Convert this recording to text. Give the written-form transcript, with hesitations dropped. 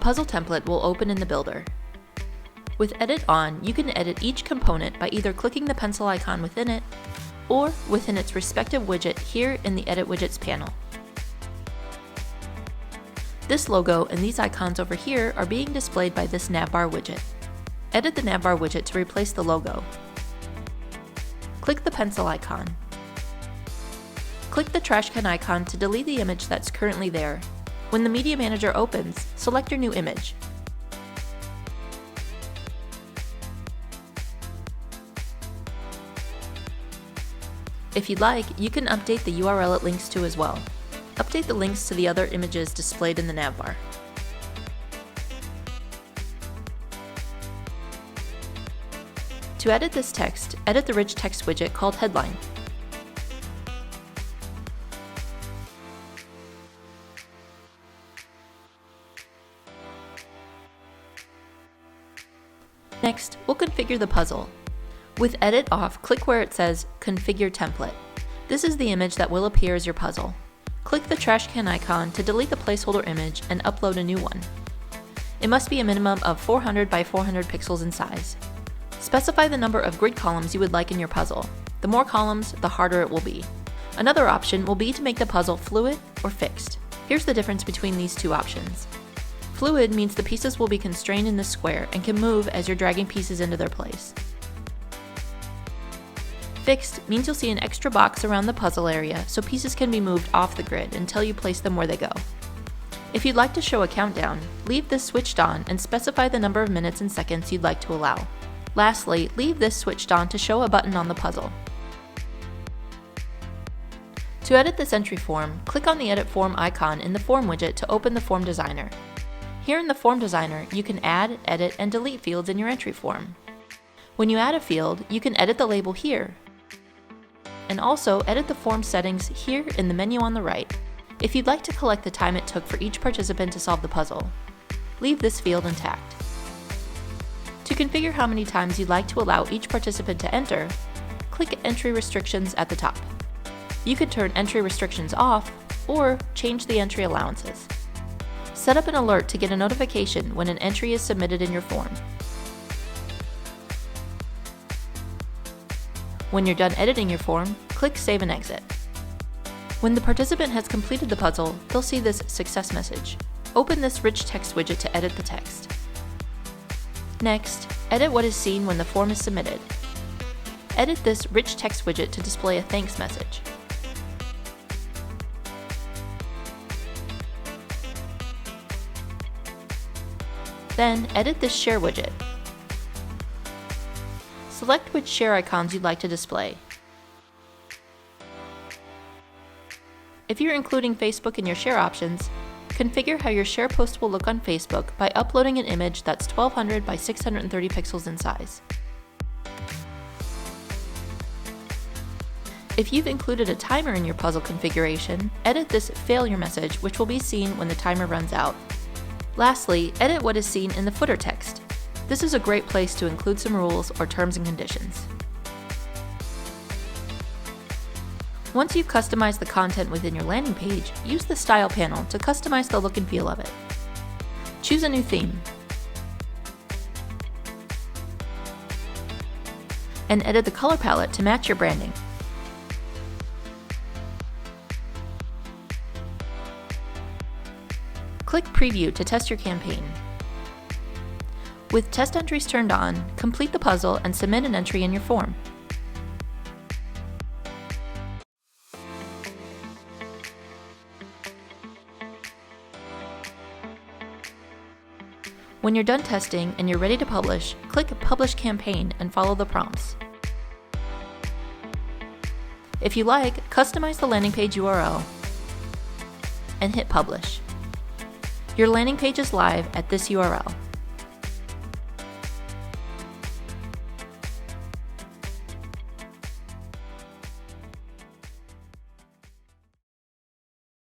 puzzle template will open in the builder. With Edit on, you can edit each component by either clicking the pencil icon within it or within its respective widget here in the Edit Widgets panel. This logo and these icons over here are being displayed by this Navbar widget. Edit the Navbar widget to replace the logo. Click the pencil icon. Click the trash can icon to delete the image that's currently there. When the Media Manager opens, select your new image. If you'd like, you can update the URL it links to as well. Update the links to the other images displayed in the navbar. To edit this text, edit the rich text widget called Headline. Next, we'll configure the puzzle. With Edit off, click where it says Configure Template. This is the image that will appear as your puzzle. Click the trash can icon to delete the placeholder image and upload a new one. It must be a minimum of 400 by 400 pixels in size. Specify the number of grid columns you would like in your puzzle. The more columns, the harder it will be. Another option will be to make the puzzle fluid or fixed. Here's the difference between these two options. Fluid means the pieces will be constrained in the square and can move as you're dragging pieces into their place. Fixed means you'll see an extra box around the puzzle area so pieces can be moved off the grid until you place them where they go. If you'd like to show a countdown, leave this switched on and specify the number of minutes and seconds you'd like to allow. Lastly, leave this switched on to show a button on the puzzle. To edit this entry form, click on the Edit Form icon in the Form widget to open the Form Designer. Here in the Form Designer, you can add, edit, and delete fields in your entry form. When you add a field, you can edit the label here, and also edit the form settings here in the menu on the right. If you'd like to collect the time it took for each participant to solve the puzzle, leave this field intact. To configure how many times you'd like to allow each participant to enter, click Entry Restrictions at the top. You could turn entry restrictions off or change the entry allowances. Set up an alert to get a notification when an entry is submitted in your form. When you're done editing your form, click Save and Exit. When the participant has completed the puzzle, they'll see this success message. Open this rich text widget to edit the text. Next, edit what is seen when the form is submitted. Edit this rich text widget to display a thanks message. Then, edit this share widget. Select which share icons you'd like to display. If you're including Facebook in your share options, configure how your share post will look on Facebook by uploading an image that's 1200 by 630 pixels in size. If you've included a timer in your puzzle configuration, edit this failure message, which will be seen when the timer runs out. Lastly, edit what is seen in the footer text. This is a great place to include some rules or terms and conditions. Once you've customized the content within your landing page, use the Style panel to customize the look and feel of it. Choose a new theme, and edit the color palette to match your branding. Click Preview to test your campaign. With test entries turned on, complete the puzzle and submit an entry in your form. When you're done testing and you're ready to publish, click Publish Campaign and follow the prompts. If you like, customize the landing page URL and hit Publish. Your landing page is live at this URL.